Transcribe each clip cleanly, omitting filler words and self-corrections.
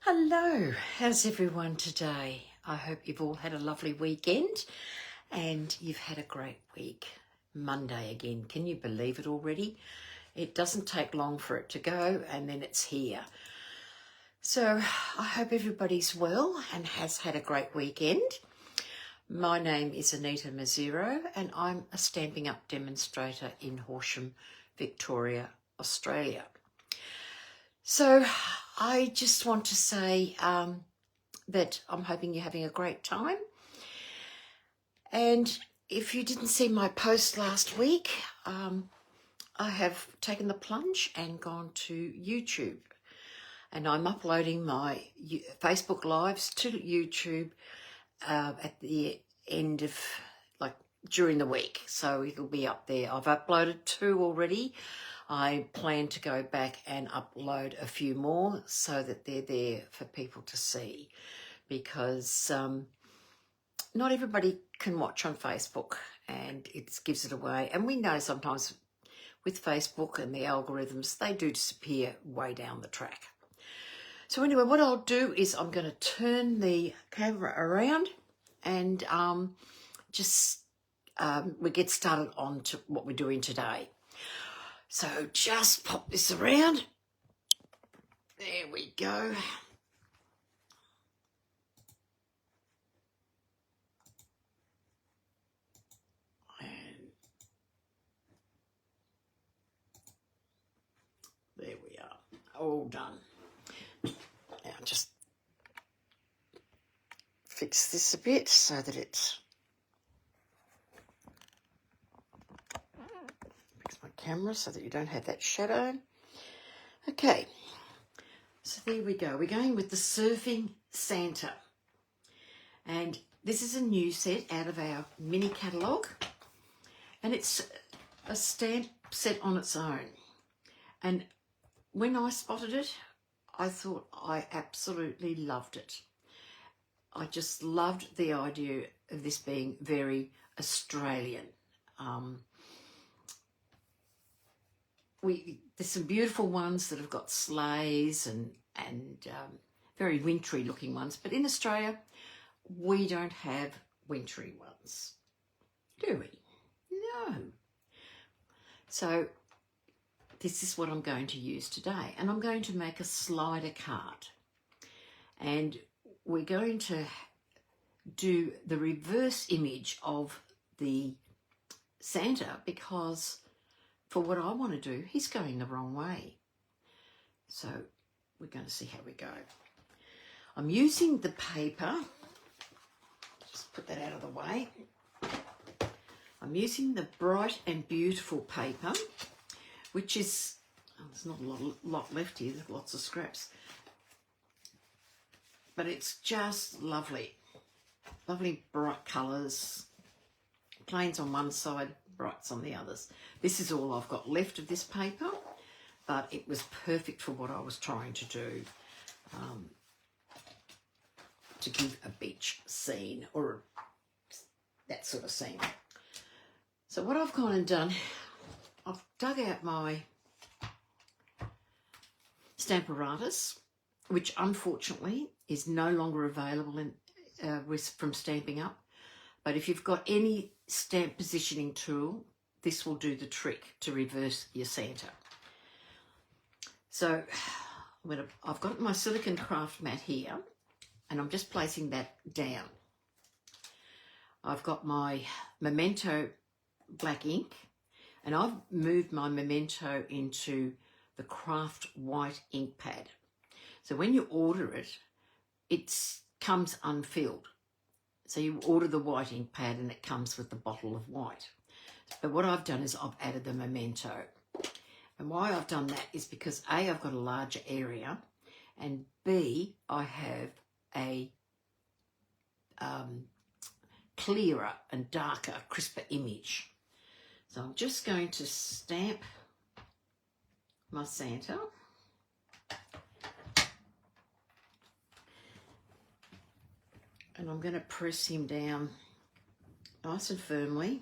Hello, how's everyone today? I hope you've all had a lovely weekend and you've had a great week. Monday again, can you believe it already? It doesn't take long for it to go and then it's here. So I hope everybody's well and has had a great weekend. My name is Anita Mazzero and I'm a Stampin' Up demonstrator in Horsham, Victoria, Australia. So I just want to say that I'm hoping you're having a great time. And if you didn't see my post last week, I have taken the plunge and gone to YouTube. And I'm uploading my Facebook Lives to YouTube at the end of, during the week. So it'll be up there. I've uploaded 2 already. I plan to go back and upload a few more so that they're there for people to see, because not everybody can watch on Facebook and it gives it away. And we know sometimes with Facebook and the algorithms, they do disappear way down the track. So anyway, what I'll do is I'm going to turn the camera around and we get started on to what we're doing today. So just pop this around. There we go. And there we are, all done. Now just fix this a bit so that it's, fix my camera so that you don't have that shadow. Okay, so there we go. We're going with the Surfing Santa. And this is a new set out of our mini catalogue. And it's a stamp set on its own. And when I spotted it, I thought I absolutely loved it. I just loved the idea of this being very Australian. There's some beautiful ones that have got sleighs and very wintry looking ones, but in Australia we don't have wintry ones, do we? No. So this is what I'm going to use today, and I'm going to make a slider card, and we're going to do the reverse image of the Santa, because for what I want to do, he's going the wrong way. So we're going to see how we go. I'm using the paper, just put that out of the way. I'm using the Bright and Beautiful paper, which is, there's not a lot left here, there's lots of scraps. But it's just lovely. Lovely bright colours. Plains on one side, brights on the others. This is all I've got left of this paper, but it was perfect for what I was trying to do, to give a beach scene or that sort of scene. So what I've gone and done, I've dug out my Stamparatus, which unfortunately is no longer available from Stampin' Up. But if you've got any stamp positioning tool, this will do the trick to reverse your Santa. So I've got my silicone craft mat here, and I'm just placing that down. I've got my Memento black ink, and I've moved my Memento into the craft white ink pad. So when you order it, it comes unfilled. So you order the white ink pad and it comes with the bottle of white. But what I've done is I've added the Memento. And why I've done that is because A, I've got a larger area, and B, I have a clearer and darker, crisper image. So I'm just going to stamp my Santa. And I'm going to press him down nice and firmly,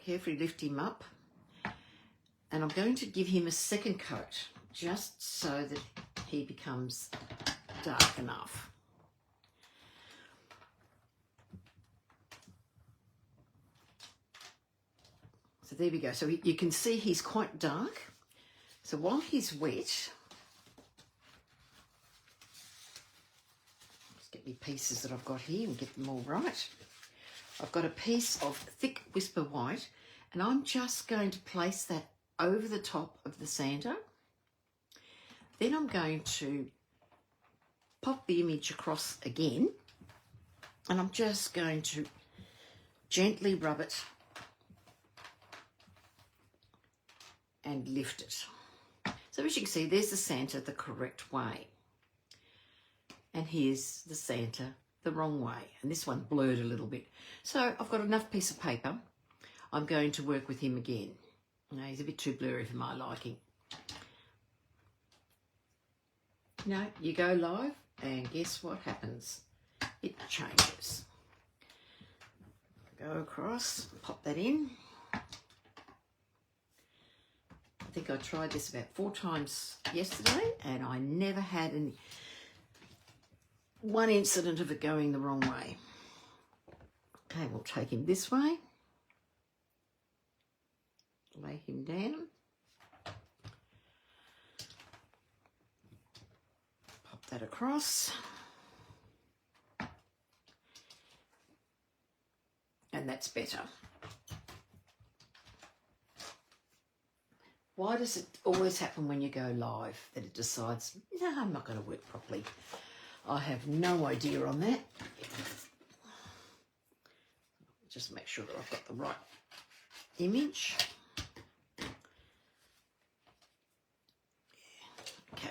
carefully lift him up, and I'm going to give him a second coat just so that he becomes dark enough. So there we go. So you can see he's quite dark. So while he's wet, let's get me pieces that I've got here and get them all right. I've got a piece of thick Whisper White, and I'm just going to place that over the top of the Santa. Then I'm going to pop the image across again, and I'm just going to gently rub it and lift it. So as you can see, there's the Santa the correct way. And here's the Santa the wrong way. And this one blurred a little bit. So I've got enough piece of paper. I'm going to work with him again. You know, he's a bit too blurry for my liking. You know, you go live and guess what happens? It changes. Go across, pop that in. I think I tried this about 4 times yesterday and I never had one incident of it going the wrong way. Okay, we'll take him this way. Lay him down. Pop that across. And that's better. Why does it always happen when you go live that it decides, no, I'm not going to work properly? I have no idea on that. Just make sure that I've got the right image. Okay,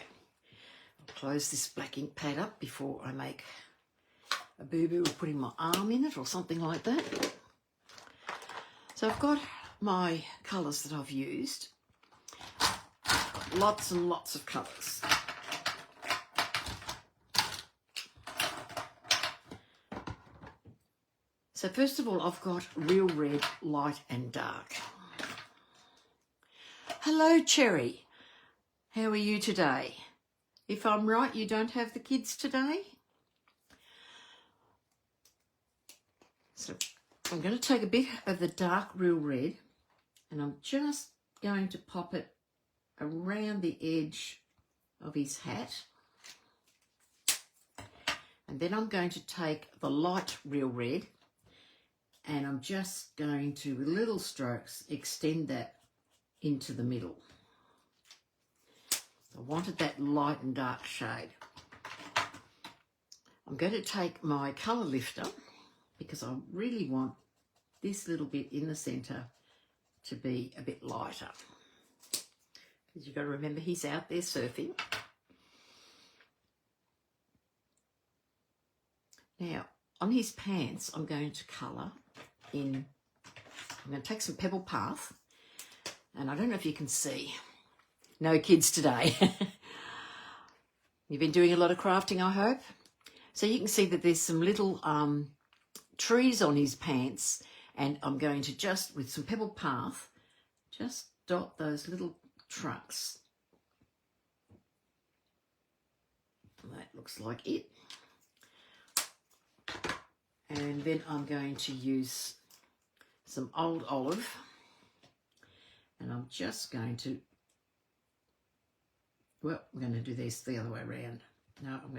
I'll close this black ink pad up before I make a boo-boo or putting my arm in it or something like that. So I've got my colours that I've used. Lots and lots of colours. So first of all, I've got Real Red, Light and Dark. Hello, Cherry. How are you today? If I'm right, you don't have the kids today? So I'm going to take a bit of the dark Real Red and I'm just going to pop it around the edge of his hat. And then I'm going to take the light Real Red and I'm just going to, with little strokes, extend that into the middle. I wanted that light and dark shade. I'm going to take my colour lifter because I really want this little bit in the centre to be a bit lighter. Because you've got to remember he's out there surfing. Now, on his pants, I'm going to colour in, I'm going to take some Pebble Path, and I don't know if you can see. No kids today. You've been doing a lot of crafting, I hope. So you can see that there's some little trees on his pants, and I'm going to just, with some Pebble Path, just dot those little trucks. That looks like it. And then I'm going to use some Old Olive, and I'm just going to, well, I'm going to do this the other way around. No, I'm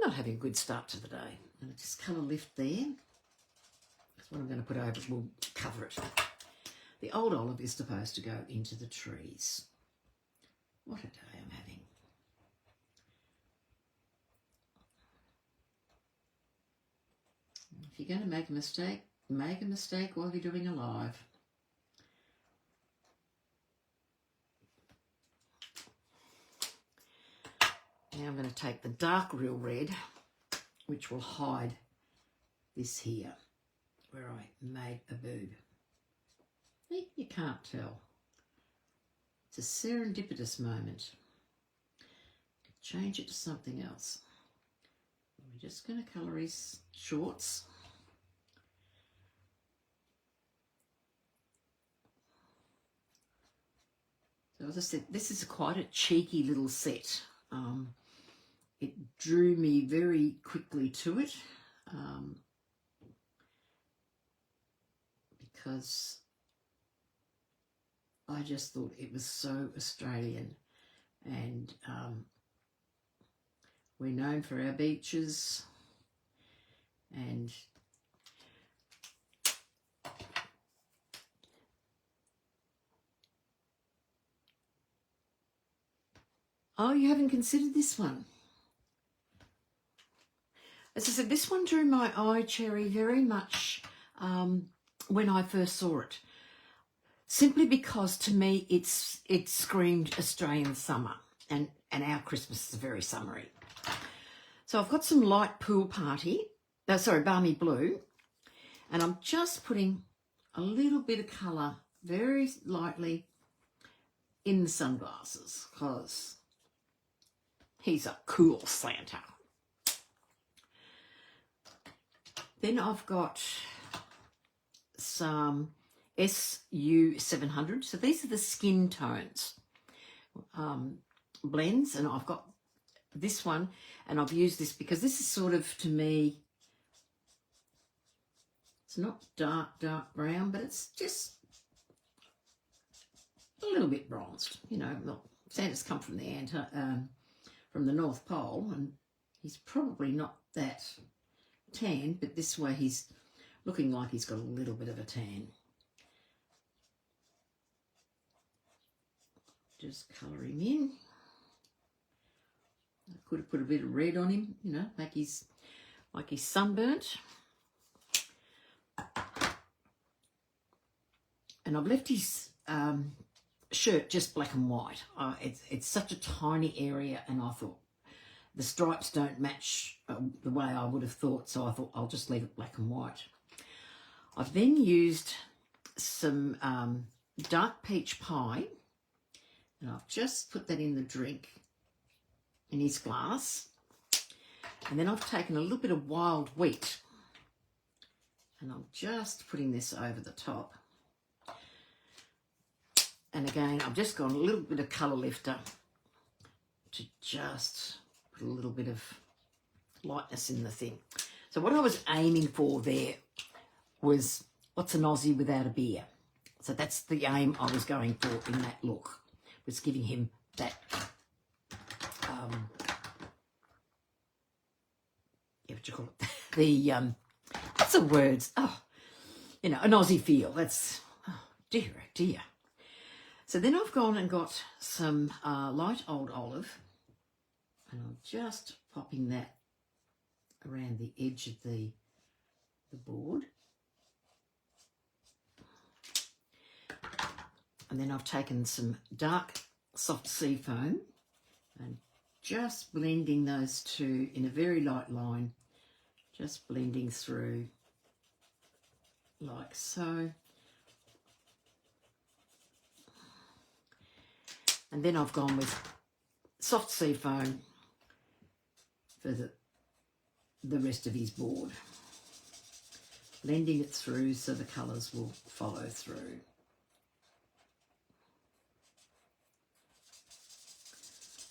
not having a good start to the day. I'm going to just colour lift there. That's what I'm going to put over, we'll cover it. The Old Olive is supposed to go into the trees. What a day I'm having. If you're going to make a mistake while you're doing a live. Now I'm going to take the dark Real Red, which will hide this here, where I made a boob. You can't tell. It's a serendipitous moment. Change it to something else. We're just going to colour his shorts. So as I said, this is quite a cheeky little set. It drew me very quickly to it because I just thought it was so Australian, and we're known for our beaches, and oh, you haven't considered this one. As I said, this one drew my eye, Cherry, very much when I first saw it. Simply because to me it screamed Australian summer, and our Christmas is very summery. So I've got some light pool party, balmy blue, and I'm just putting a little bit of colour very lightly in the sunglasses because he's a cool Santa. Then I've got some SU700. So these are the skin tones blends, and I've got this one, and I've used this because this is sort of, to me, it's not dark brown, but it's just a little bit bronzed. You know, look, Santa's come from the North Pole, and he's probably not that tan, but this way he's looking like he's got a little bit of a tan. Just colour him in. I could have put a bit of red on him, you know, like he's sunburnt. And I've left his shirt just black and white. It's such a tiny area, and I thought the stripes don't match the way I would have thought, so I thought I'll just leave it black and white. I've then used some dark peach pie, and I've just put that in the drink in his glass. And then I've taken a little bit of wild wheat, and I'm just putting this over the top. And again, I've just gone a little bit of colour lifter to just put a little bit of lightness in the thing. So what I was aiming for there was, what's an Aussie without a beer? So that's the aim I was going for in that look, was giving him that, what do you call it? The, what's the words? Oh, you know, an Aussie feel. That's, oh dear, oh dear. So then I've gone and got some light old olive, and I'm just popping that around the edge of the board. And then I've taken some dark soft sea foam and just blending those two in a very light line, just blending through like so. And then I've gone with soft sea foam for the rest of his board, blending it through so the colours will follow through.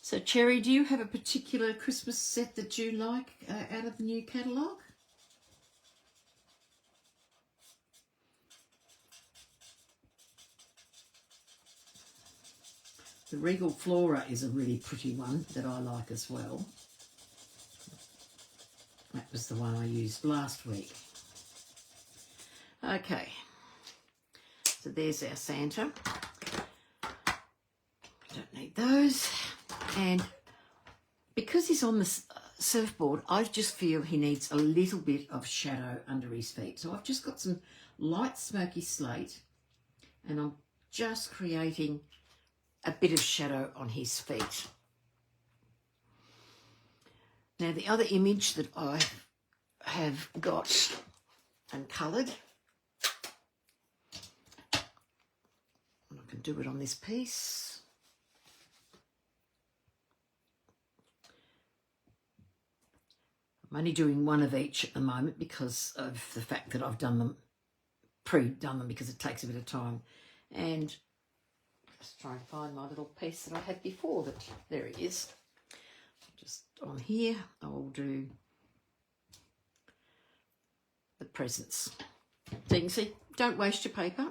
So, Cherry, do you have a particular Christmas set that you like out of the new catalogue? The Regal Flora is a really pretty one that I like as well. That was the one I used last week. Okay, so there's our Santa. Don't need those. And because he's on the surfboard, I just feel he needs a little bit of shadow under his feet. So I've just got some light smoky slate, and I'm just creating a bit of shadow on his feet. Now the other image that I have got and coloured, and I can do it on this piece. I'm only doing one of each at the moment because of the fact that I've done them, pre-done them, because it takes a bit of time. And Just trying to find my little piece that I had before. That there it is. Just on here, I will do the presents. So you can see, don't waste your paper.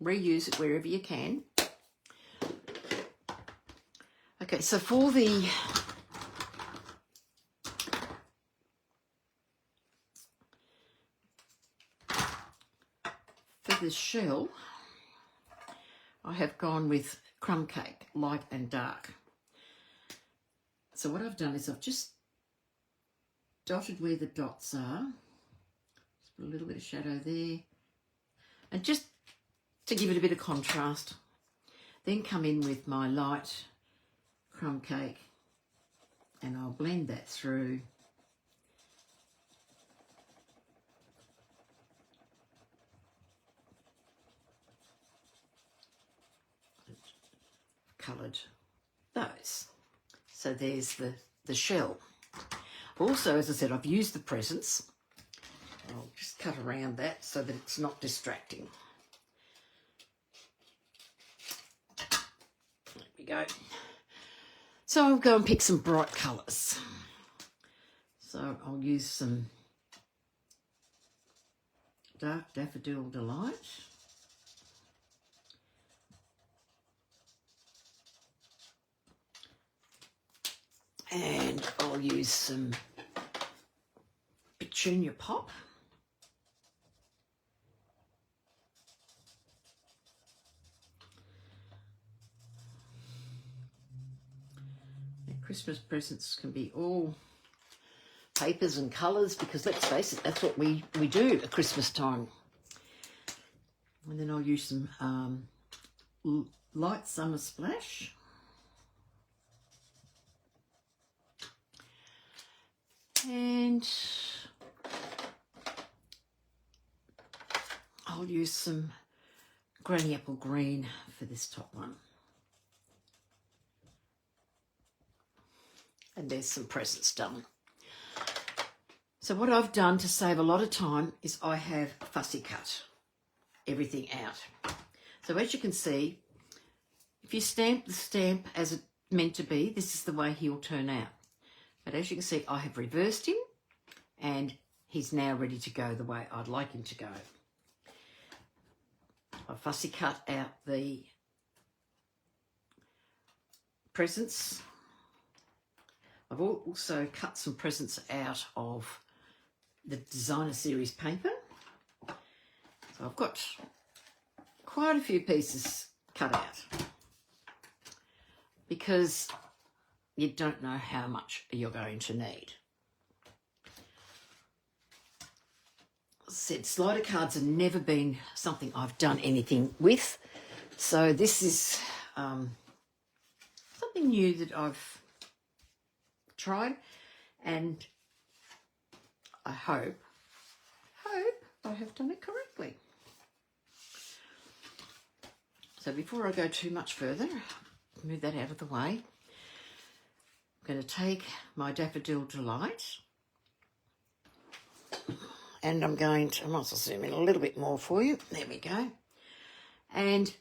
Reuse it wherever you can. Okay, so for the shell, I have gone with crumb cake, light and dark. So what I've done is I've just dotted where the dots are. Just put a little bit of shadow there. And just to give it a bit of contrast. Then come in with my light crumb cake and I'll blend that through. Coloured those. So there's the shell. Also, as I said, I've used the presents. I'll just cut around that so that it's not distracting. There we go. So I'll go and pick some bright colours. So I'll use some dark Daffodil Delight. And I'll use some Petunia Pop. And Christmas presents can be all papers and colours because let's face it, that's what we do at Christmas time. And then I'll use some light summer splash. And I'll use some Granny Apple Green for this top one. And there's some presents done. So what I've done to save a lot of time is I have fussy cut everything out. So as you can see, if you stamp the stamp as it's meant to be, this is the way he'll turn out. But as you can see, I have reversed him and he's now ready to go the way I'd like him to go. I've fussy cut out the presents. I've also cut some presents out of the designer series paper. So I've got quite a few pieces cut out because you don't know how much you're going to need. As I said, slider cards have never been something I've done anything with. So this is something new that I've tried, and I hope I have done it correctly. So before I go too much further, move that out of the way. I'm going to take my Daffodil Delight and I might as well zoom in a little bit more for you. There we go. And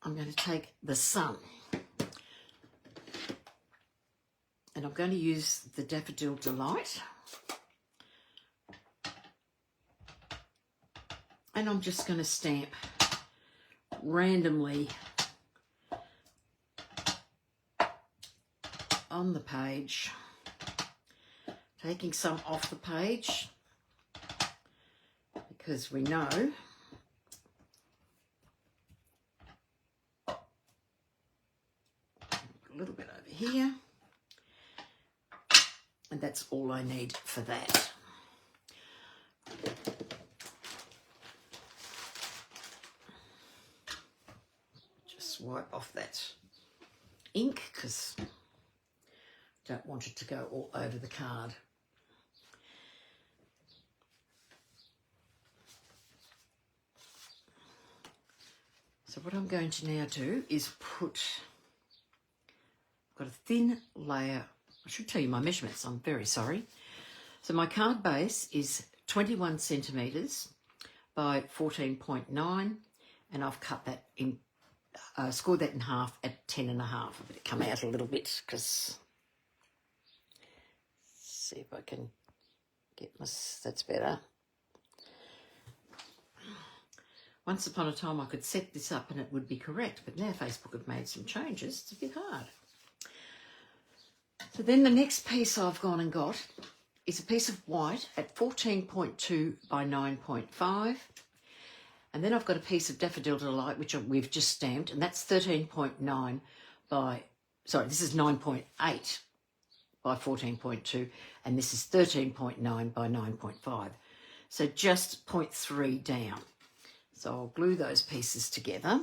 I'm going to take the sun and I'm going to use the Daffodil Delight and I'm just going to stamp randomly on the page, taking some off the page because we know a little bit over here, and that's all I need for that. Just wipe off that ink because don't want it to go all over the card. So what I'm going to now do is I've got a thin layer. I should tell you my measurements, I'm very sorry. So my card base is 21 centimetres by 14.9 and I've cut that in, scored that in half at 10.5. I better come out a little bit because, see if I can get my, that's better. Once upon a time I could set this up and it would be correct, but now Facebook have made some changes. It's a bit hard. So then the next piece I've gone and got is a piece of white at 14.2 by 9.5. And then I've got a piece of Daffodil Delight, which we've just stamped, and that's 13.9 by, sorry, this is 9.8 by 14.2, and this is 13.9 by 9.5. So just 0.3 down. So I'll glue those pieces together.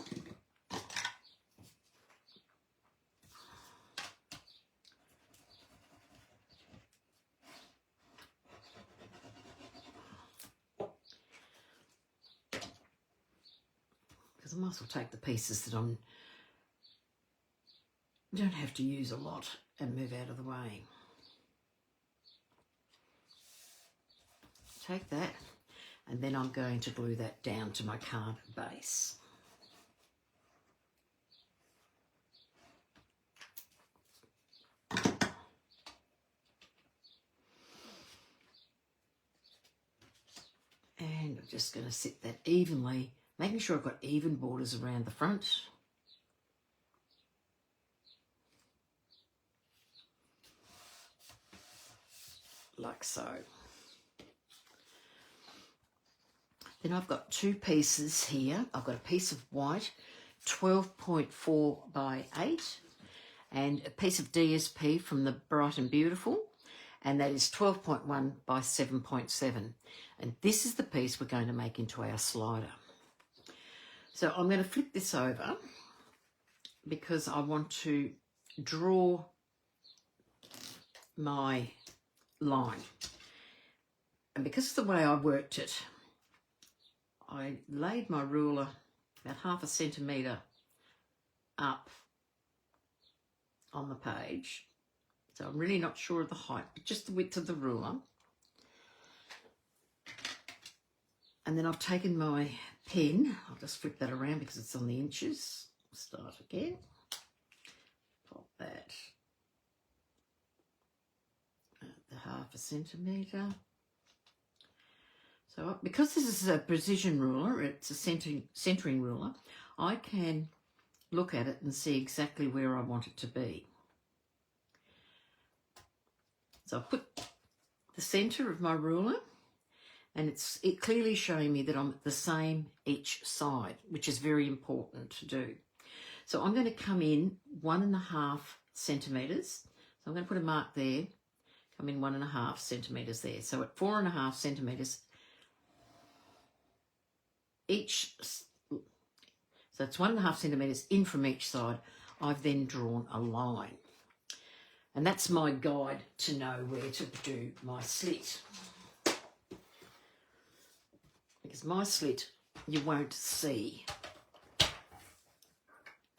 Because I might as well take the pieces that I don't have to use a lot and move out of the way. Take that. And then I'm going to glue that down to my card base. And I'm just going to sit that evenly, making sure I've got even borders around the front. Like so. Then I've got two pieces here. I've got a piece of white, 12.4 by 8, and a piece of DSP from the Bright and Beautiful, and that is 12.1 by 7.7. And this is the piece we're going to make into our slider. So I'm going to flip this over because I want to draw my line. And because of the way I worked it, I laid my ruler about 1/2 centimetre up on the page. So I'm really not sure of the height, but just the width of the ruler. And then I've taken my pen, I'll just flip that around because it's on the inches. Start again. Pop that at the 1/2 centimetre. So because this is a precision ruler, it's a centering ruler, I can look at it and see exactly where I want it to be. So I put the centre of my ruler, and it's clearly showing me that I'm at the same each side, which is very important to do. So I'm going to come in 1.5 centimetres. So I'm going to put a mark there, come in 1.5 centimetres there. So at 4.5 centimetres each, so it's 1.5 centimetres in from each side. I've then drawn a line. And that's my guide to know where to do my slit. Because my slit you won't see.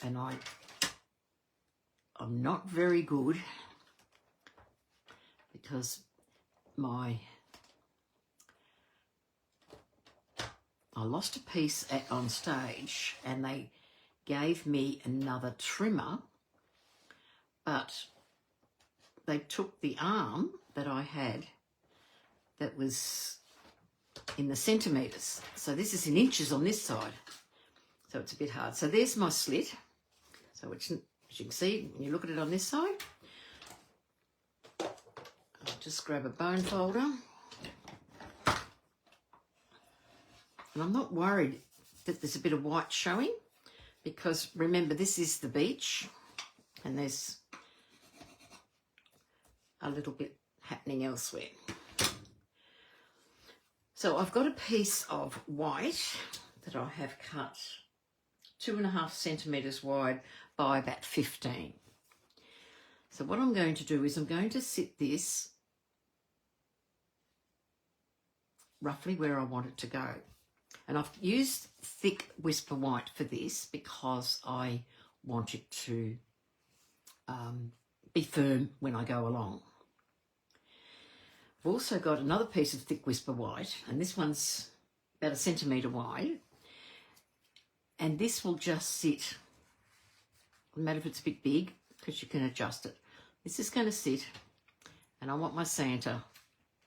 And I'm not very good because I lost a piece on stage and they gave me another trimmer, but they took the arm that I had that was in the centimetres. So this is in inches on this side. So it's a bit hard. So there's my slit. So as you can see, when you look at it on this side, I'll just grab a bone folder. And I'm not worried that there's a bit of white showing because remember this is the beach and there's a little bit happening elsewhere. So I've got a piece of white that I have cut 2.5 centimetres wide by about 15. So what I'm going to do is I'm going to sit this roughly where I want it to go. And I've used thick Whisper White for this because I want it to be firm when I go along. I've also got another piece of thick Whisper White, and this one's about 1 centimetre wide. And this will just sit, no matter if it's a bit big, because you can adjust it. This is going to sit, and I want my Santa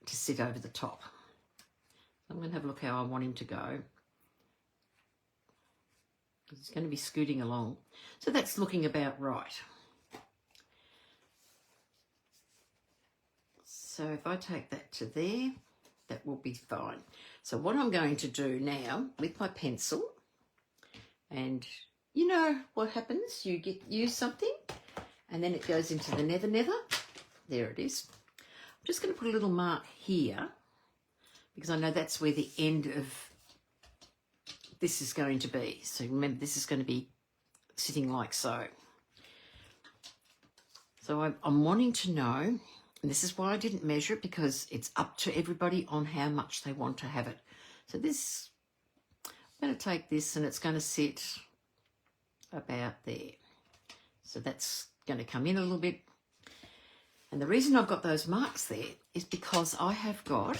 to sit over the top. I'm going to have a look how I want him to go. He's going to be scooting along. So that's looking about right. So if I take that to there, that will be fine. So what I'm going to do now with my pencil, and you know what happens, you use something and then it goes into the never. There it is. I'm just going to put a little mark here because I know that's where the end of this is going to be. So remember, this is going to be sitting like so. So I'm wanting to know, and this is why I didn't measure it, because it's up to everybody on how much they want to have it. So this, I'm going to take this and it's going to sit about there. So that's going to come in a little bit. And the reason I've got those marks there is because I have got,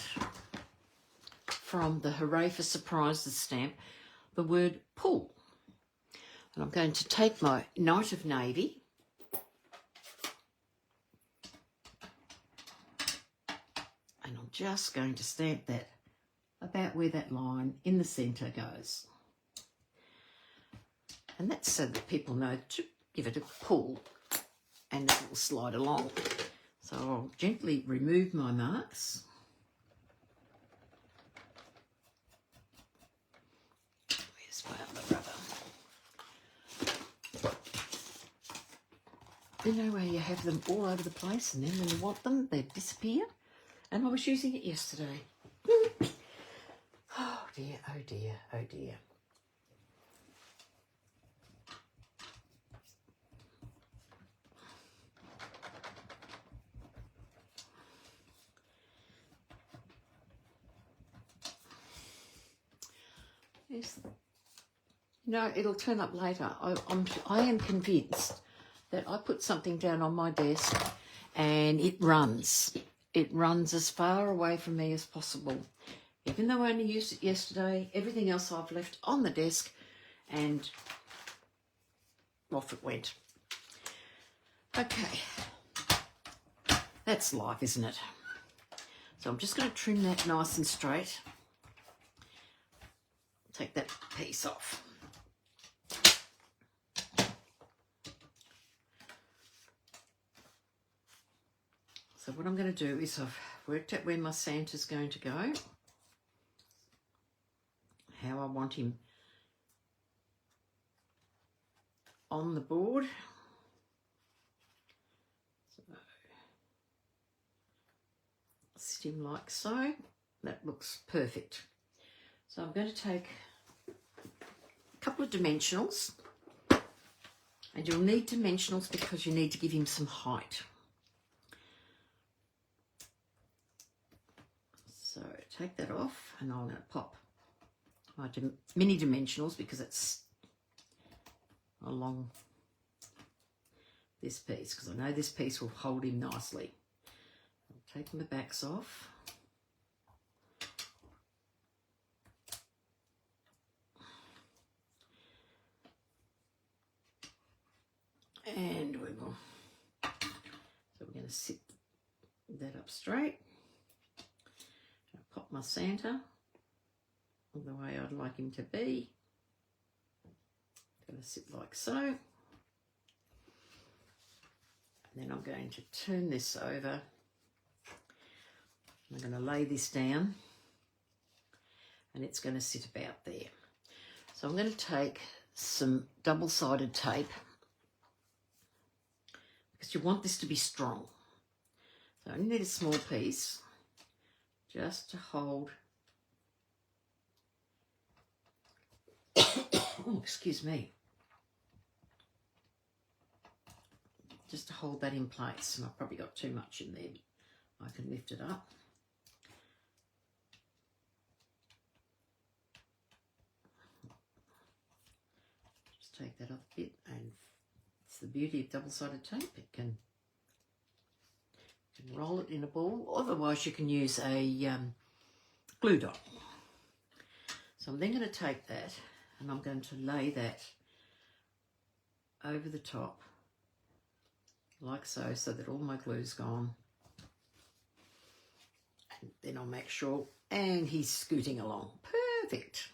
from the Hooray for Surprises stamp, the word pull. And I'm going to take my Night of Navy and I'm just going to stamp that about where that line in the centre goes. And that's so that people know to give it a pull and it will slide along. So I'll gently remove my marks. Where's my other rubber? You know where you have them all over the place and then when you want them, they disappear? And I was using it yesterday. Oh dear, oh dear, oh dear. Yes. No, it'll turn up later. I am convinced that I put something down on my desk and it runs. It runs as far away from me as possible. Even though I only used it yesterday, everything else I've left on the desk and off it went. Okay. That's life, isn't it? So I'm just going to trim that nice and straight. Take that piece off. So what I'm going to do is I've worked out where my Santa's going to go, how I want him on the board. So sit him like so. That looks perfect. So I'm going to take a couple of dimensionals, and you'll need dimensionals because you need to give him some height. So take that off and I'm going to pop my mini dimensionals because it's along this piece, because I know this piece will hold him nicely. I'm taking the backs off. And we will, so we're going to sit that up straight. I'll pop my Santa the way I'd like him to be. Going to sit like so. And then I'm going to turn this over. I'm going to lay this down and it's going to sit about there. So I'm going to take some double-sided tape, because you want this to be strong. So I need a small piece just to hold, oh, excuse me, just to hold that in place. And I've probably got too much in there. I can lift it up. Just take that off a bit, and it's the beauty of double-sided tape. It can roll it in a ball. Otherwise, you can use a glue dot. So I'm then going to take that and I'm going to lay that over the top like so, so that all my glue's gone. And then I'll make sure, and he's scooting along. Perfect.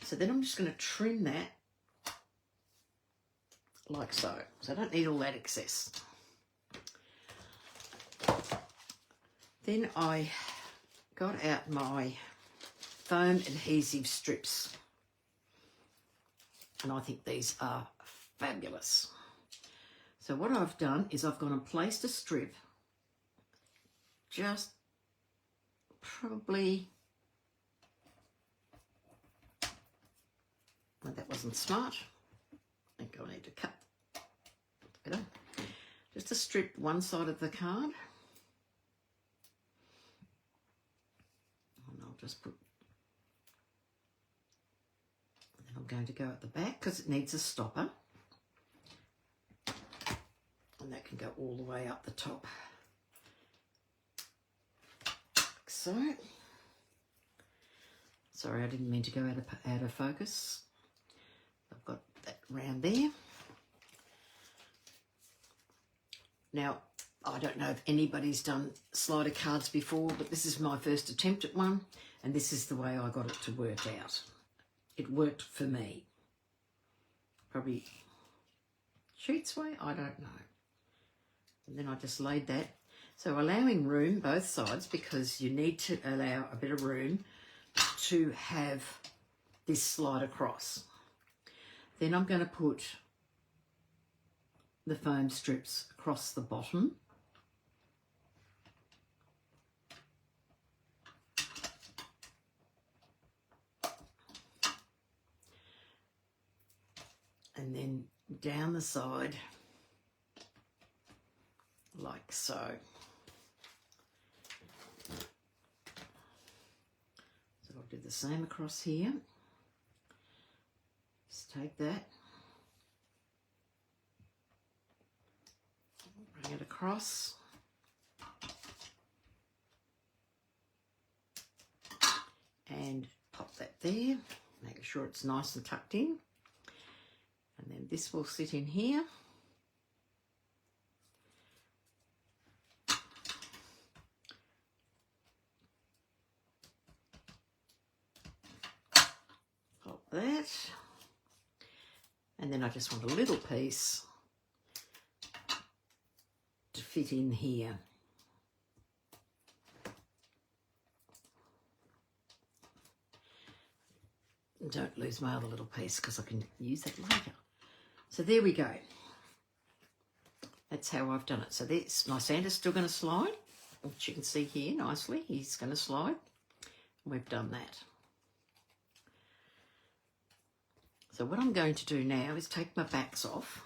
So then I'm just going to trim that like so. So I don't need all that excess. Then I got out my foam adhesive strips, and I think these are fabulous. So what I've done is I've gone and placed a strip just probably, well, that wasn't smart. I think I need to cut better. Just to strip one side of the card. And I'll just put, and then I'm going to go at the back because it needs a stopper. And that can go all the way up the top. Like so. Sorry, I didn't mean to go out of focus. I've got that round there. Now, I don't know if anybody's done slider cards before, but this is my first attempt at one, and this is the way I got it to work out. It worked for me. Probably Sheets way, I don't know. And then I just laid that. So allowing room both sides, because you need to allow a bit of room to have this slide across. Then I'm going to put the foam strips across the bottom. And then down the side like so. So I'll do the same across here. Just take that, bring it across, and pop that there, make sure it's nice and tucked in. And then this will sit in here. Pop that. And then I just want a little piece to fit in here. And don't lose my other little piece because I can use that later. So there we go. That's how I've done it. So this, my Santa's still going to slide, which you can see here nicely. He's going to slide. We've done that. So what I'm going to do now is take my backs off.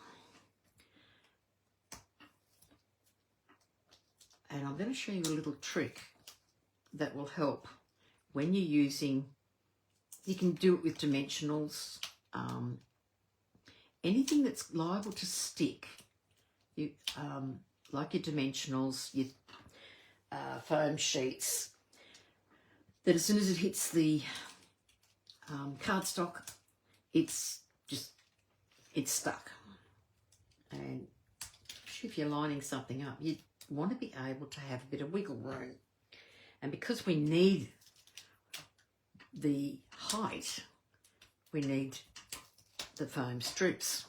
And I'm going to show you a little trick that will help when you're using, you can do it with dimensionals, anything that's liable to stick, you, like your dimensionals, your foam sheets, that as soon as it hits the cardstock, it's stuck. And if you're lining something up, you want to be able to have a bit of wiggle room. And because we need the height, we need the foam strips.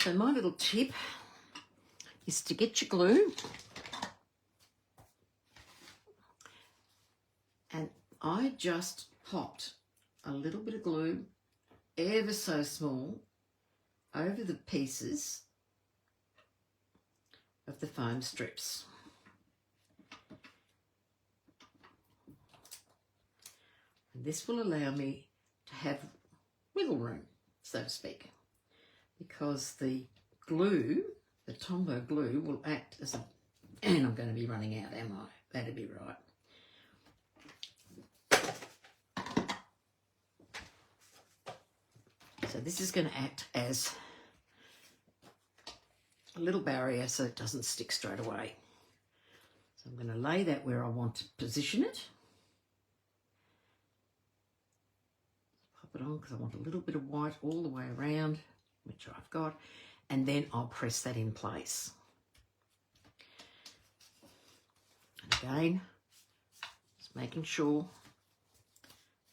So my little tip is to get your glue, and I just popped a little bit of glue, ever so small, over the pieces of the foam strips. And this will allow me to have wiggle room, so to speak, because the glue, the Tombow glue, will act as a, and I'm going to be running out, am I? That'd be right. So this is going to act as a little barrier so it doesn't stick straight away. So I'm going to lay that where I want to position it. Pop it on because I want a little bit of white all the way around, which I've got, and then I'll press that in place. And again, just making sure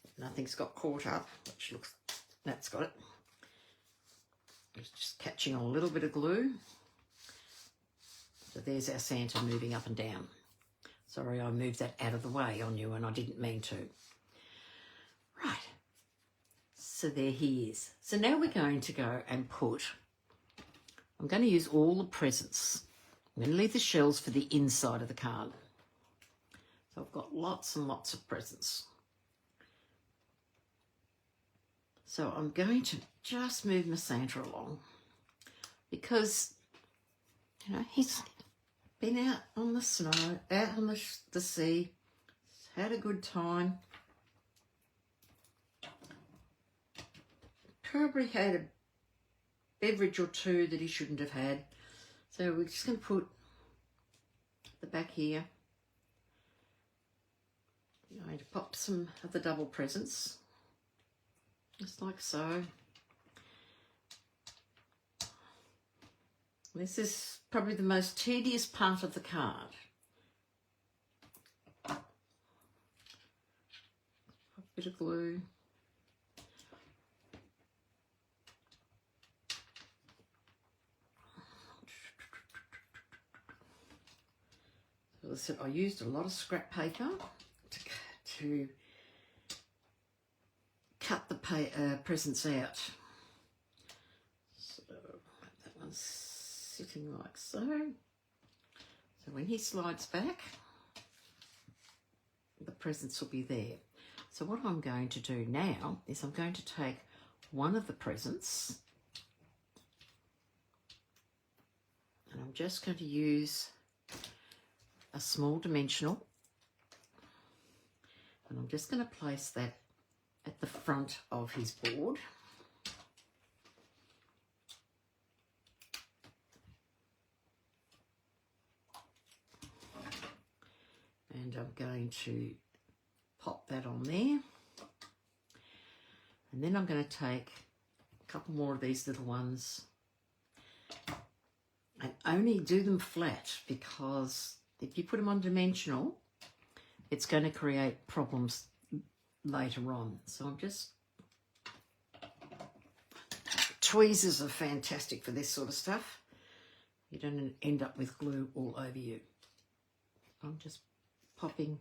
that nothing's got caught up, which looks, that's got it. It's just catching on a little bit of glue. So there's our Santa moving up and down. Sorry, I moved that out of the way on you and I didn't mean to. Right, so there he is. So now we're going to go and put, I'm going to use all the presents. I'm going to leave the shells for the inside of the card. So I've got lots and lots of presents. So I'm going to just move my Santa along because, you know, he's been out on the snow, out on the sea, had a good time. Probably had a beverage or two that he shouldn't have had. So we're just going to put the back here. I'm going to pop some of the double presents, just like so. This is probably the most tedious part of the card. Pop a bit of glue. So as I said, I used a lot of scrap paper to cut the presents out. So that one's sitting like so. So when he slides back, the presents will be there. So what I'm going to do now is I'm going to take one of the presents and I'm just going to use a small dimensional and I'm just going to place that at the front of his board. And I'm going to pop that on there. And then I'm going to take a couple more of these little ones and only do them flat, because if you put them on dimensional, it's going to create problems later on. So I'm just, tweezers are fantastic for this sort of stuff. You don't end up with glue all over you. I'm just popping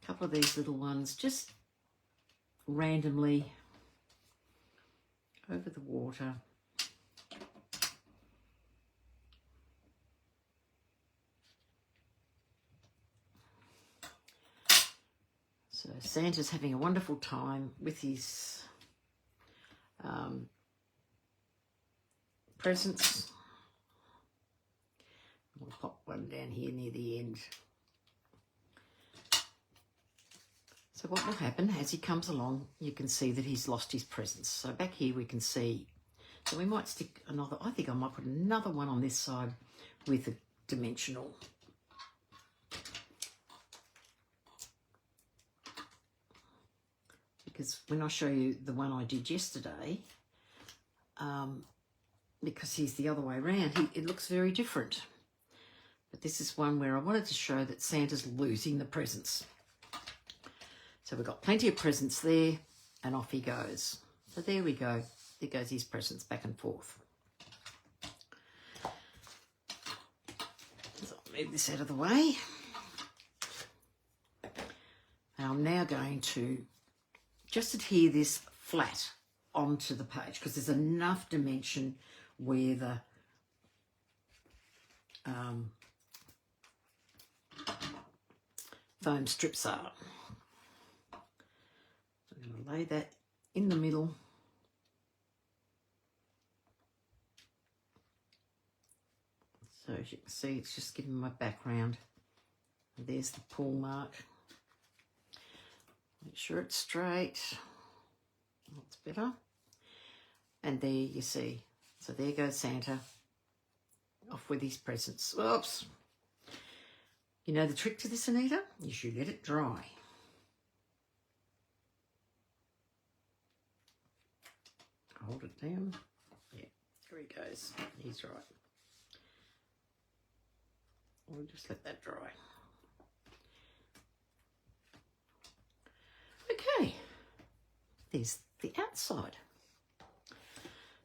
a couple of these little ones just randomly over the water. So Santa's having a wonderful time with his presents. We'll pop one down here near the end. So what will happen as he comes along, you can see that he's lost his presents. So back here we can see, so we might stick another, I think I might put another one on this side with a dimensional. Because when I show you the one I did yesterday, because he's the other way around, it looks very different. But this is one where I wanted to show that Santa's losing the presents. So we've got plenty of presents there, and off he goes. So there we go. There goes his presents back and forth. So I'll move this out of the way. And I'm now going to just adhere this flat onto the page, because there's enough dimension where the foam strips are. So I'm going to lay that in the middle. So as you can see, it's just giving my background. And there's the pull mark. Make sure it's straight. That's better. And there you see. So there goes Santa, off with his presents. Oops. You know the trick to this, Anita? You should let it dry. Hold it down. Yeah, there he goes. He's right. We'll just let that dry. Okay, there's the outside.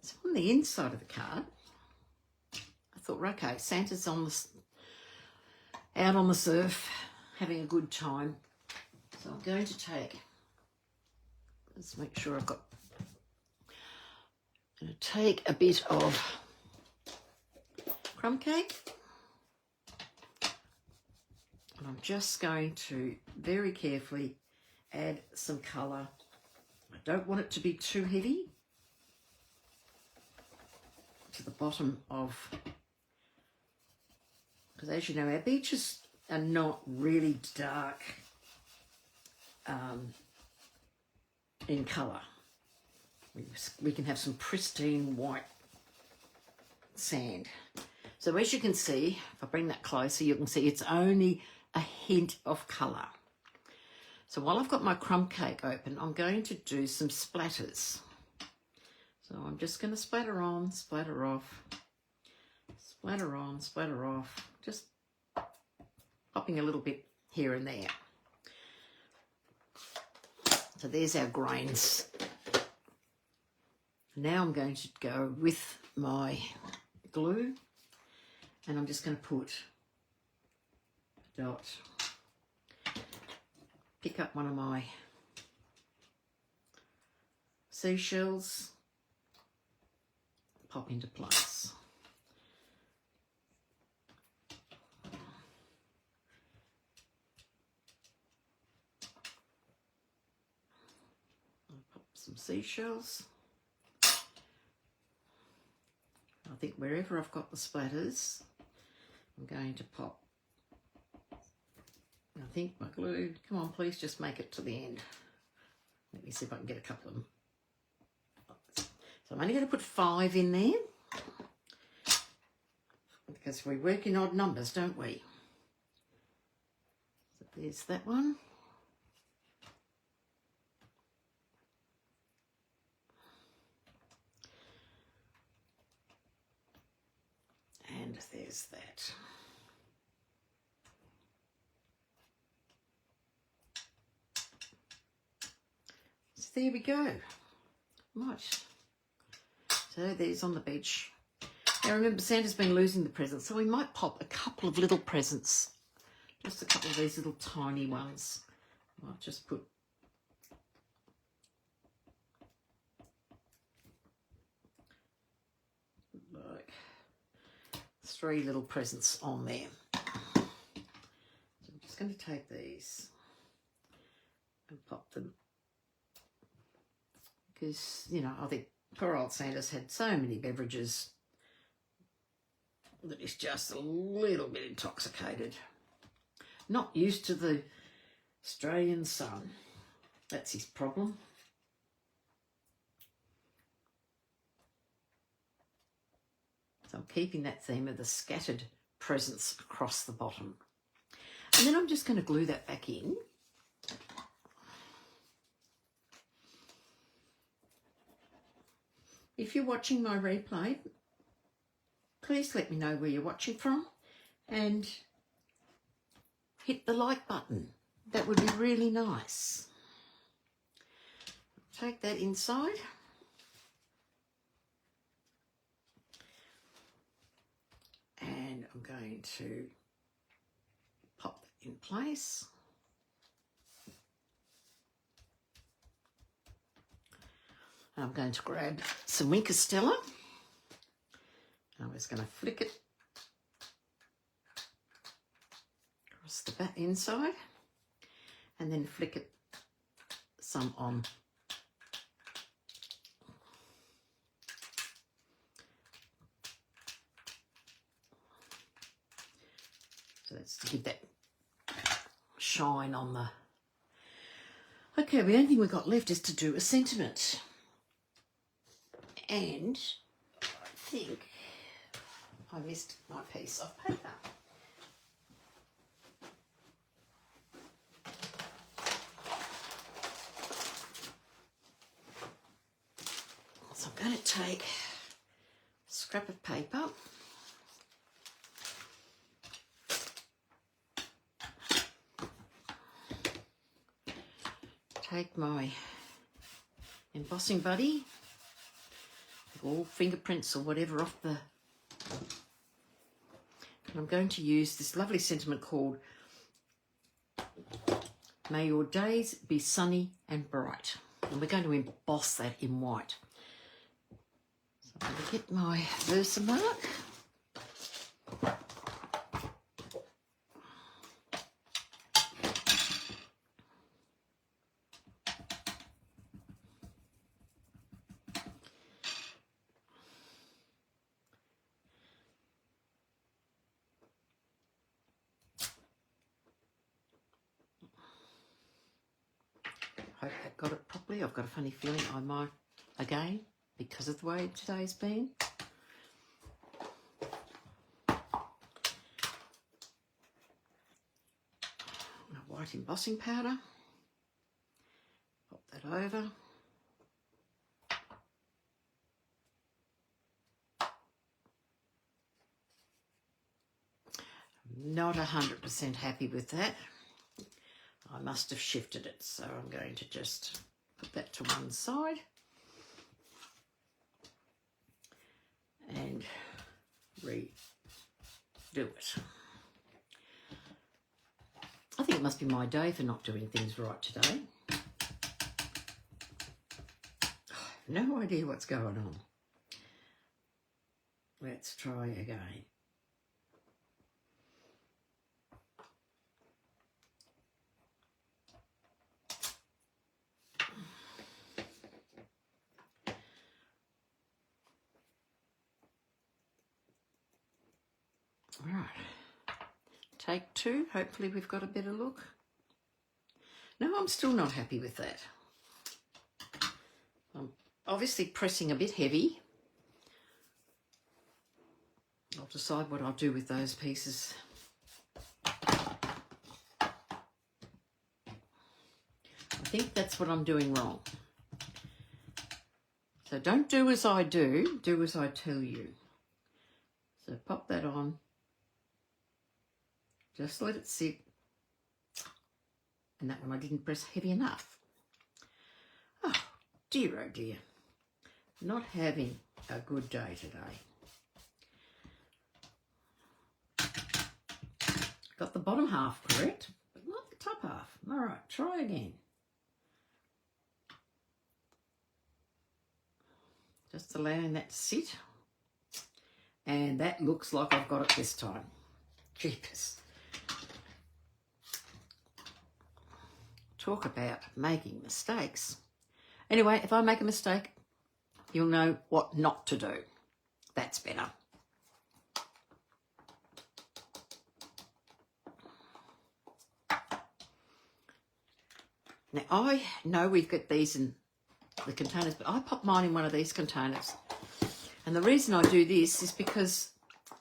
So on the inside of the card, I thought, okay, Santa's out on the surf, having a good time. So I'm going to let's make sure I'm going to take a bit of crumb cake. And I'm just going to very carefully add some colour. I don't want it to be too heavy to the bottom of, because as you know, our beaches are not really dark in colour. We can have some pristine white sand. So as you can see, if I bring that closer, you can see it's only a hint of colour. So while I've got my crumb cake open, I'm going to do some splatters. So I'm just going to splatter on, splatter off, splatter on, splatter off, just popping a little bit here and there. So there's our grains. Now I'm going to go with my glue, and I'm just going to put a dot, pick up one of my seashells, pop into place. I'll pop some seashells. I think wherever I've got the splatters, I'm going to pop. I think my glue, come on please, just make it to the end. Let me see if I can get a couple of them. So I'm only going to put 5 in there, because we work in odd numbers, don't we? So there's that one. And there's that. So there we go. Right. So there's on the beach. Now remember, Santa's been losing the presents, so we might pop a couple of little presents. Just a couple of these little tiny ones. I'll just put like 3 little presents on there. So I'm just going to take these and pop them, because, you know, I think poor old Santa's had so many beverages that he's just a little bit intoxicated. Not used to the Australian sun. That's his problem. So I'm keeping that theme of the scattered presents across the bottom. And then I'm just going to glue that back in. If you're watching my replay, please let me know where you're watching from and hit the like button. That would be really nice. Take that inside. And I'm going to pop that in place. I'm going to grab some Wink Stella. I'm just going to flick it across the back inside, and then flick it some on. So that's to give that shine on the. Okay, the only thing we've got left is to do a sentiment. And I think I missed my piece of paper. So I'm going to take a scrap of paper, take my embossing buddy, or fingerprints or whatever off the, and I'm going to use this lovely sentiment called May your days be sunny and bright. And we're going to emboss that in white. So I'm going to get my Versamark. Hope I got it properly. I've got a funny feeling I might again because of the way today's been. White embossing powder. Pop that over. Not 100% happy with that. I must have shifted it, so I'm going to just put that to one side and redo it. I think it must be my day for not doing things right today. I have no idea what's going on. Let's try again. All right, take two. Hopefully we've got a better look. No, I'm still not happy with that. I'm obviously pressing a bit heavy. I'll decide what I'll do with those pieces. I think that's what I'm doing wrong. So don't do as I do, do as I tell you. So pop that on. Just let it sit. And that one I didn't press heavy enough. Oh dear, not having a good day today. Got the bottom half correct, but not the top half. All right, try again. Just allowing that to sit. And that looks like I've got it this time. Jeepers. Talk about making mistakes. Anyway, if I make a mistake, you'll know what not to do. That's better. Now, I know we've got these in the containers, but I pop mine in one of these containers. And the reason I do this is because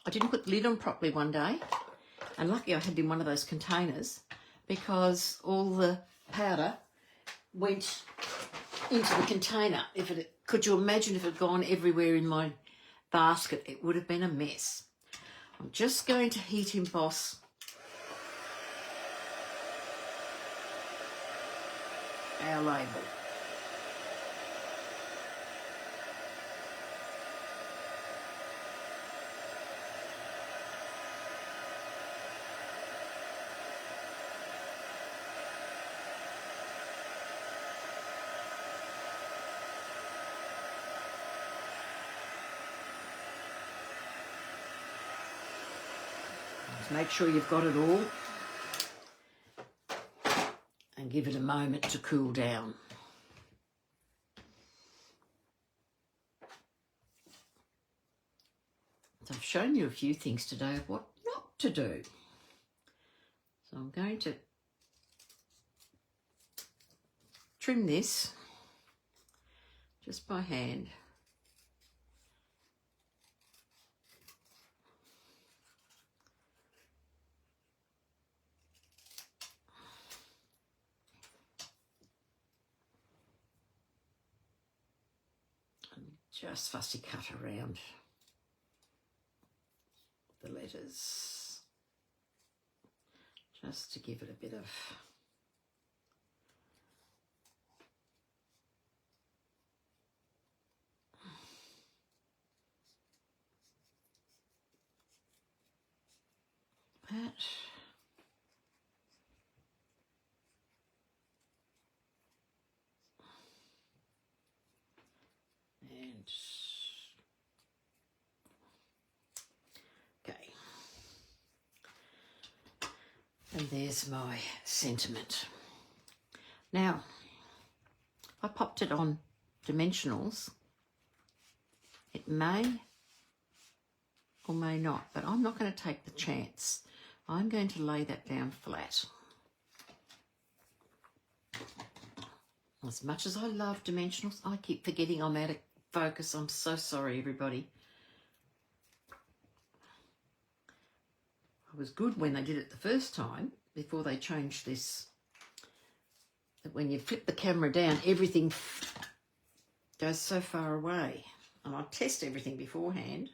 I didn't put the lid on properly one day. And lucky I had it in one of those containers because all the powder went into the container. Could you imagine if it had gone everywhere in my basket? It would have been a mess. I'm just going to heat emboss our label. Just make sure you've got it all and give it a moment to cool down. So I've shown you a few things today of what not to do. So I'm going to trim this just by hand. just fussy cut around the letters, just to give it a bit of that. And okay, and there's my sentiment. Now, I popped it on dimensionals. It may or may not, but I'm not going to take the chance. I'm going to lay that down flat. As much as I love dimensionals, I keep forgetting I'm out of focus. I'm so sorry, everybody. It was good when they did it the first time, before they changed this, that when you flip the camera down, everything goes so far away. And I test everything beforehand.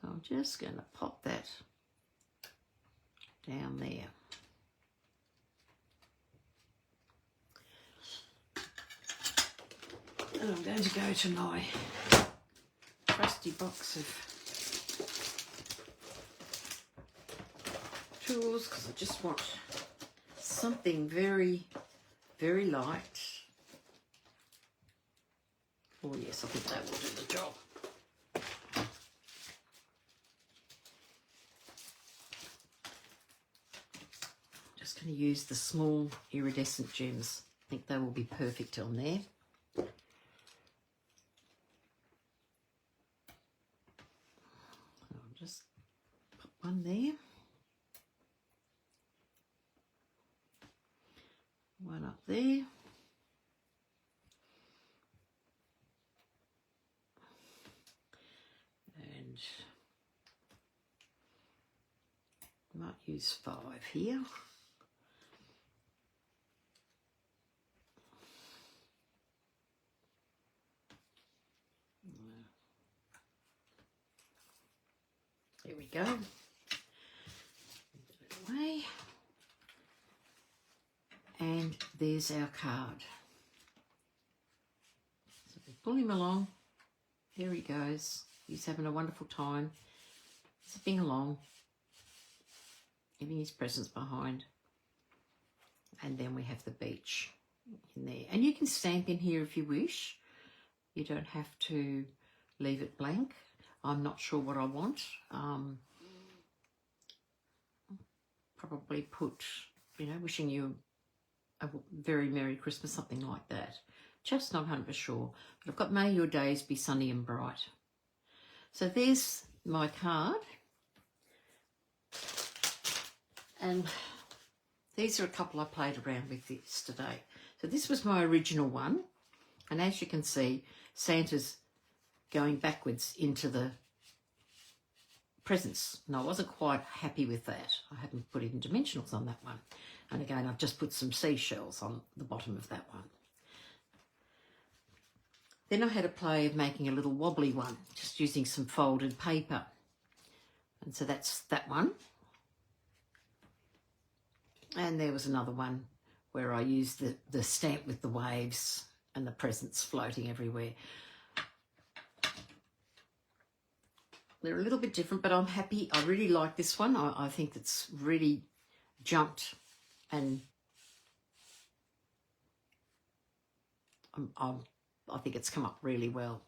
So I'm just going to pop that down there. And I'm going to go to my trusty box of tools, because I just want something very, very light. Oh yes, I think that will do the job. Just going to use the small iridescent gems. I think they will be perfect on there. I'll just put one there. One up there. And I might use 5 here. There we go. Move it away. And there's our card. So we pull him along. There he goes. He's having a wonderful time. Zipping along. Leaving his presents behind. And then we have the beach in there. And you can stamp in here if you wish. You don't have to leave it blank. I'm not sure what I want. Probably put, you know, wishing you a very Merry Christmas, something like that. Just not 100% sure. But I've got may your days be sunny and bright. So there's my card. And these are a couple I played around with this today. So this was my original one. And as you can see, Santa's going backwards into the presents. And I wasn't quite happy with that. I hadn't put in dimensionals on that one. And again, I've just put some seashells on the bottom of that one. Then I had a play of making a little wobbly one, just using some folded paper. And so that's that one. And there was another one where I used the stamp with the waves and the presents floating everywhere. They're a little bit different, but I'm happy. I really like this one. I think it's really jumped, and I think it's come up really well.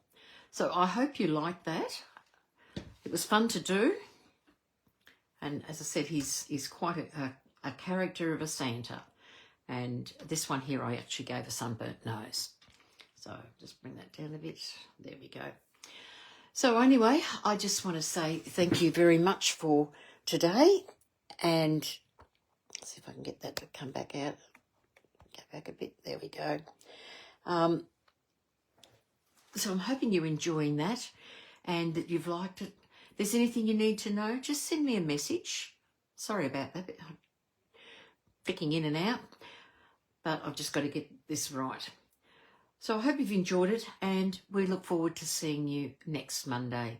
So I hope you like that. It was fun to do. And as I said, he's quite a character of a Santa. And this one here, I actually gave a sunburnt nose. So just bring that down a bit. There we go. So anyway, I just want to say thank you very much for today. And let's see if I can get that to come back out. Go back a bit. There we go. So I'm hoping you're enjoying that and that you've liked it. If there's anything you need to know, just send me a message. Sorry about that, but I'm flicking in and out. But I've just got to get this right. So I hope you've enjoyed it, and we look forward to seeing you next Monday.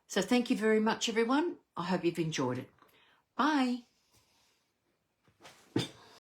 So thank you very much, everyone. I hope you've enjoyed it. Bye.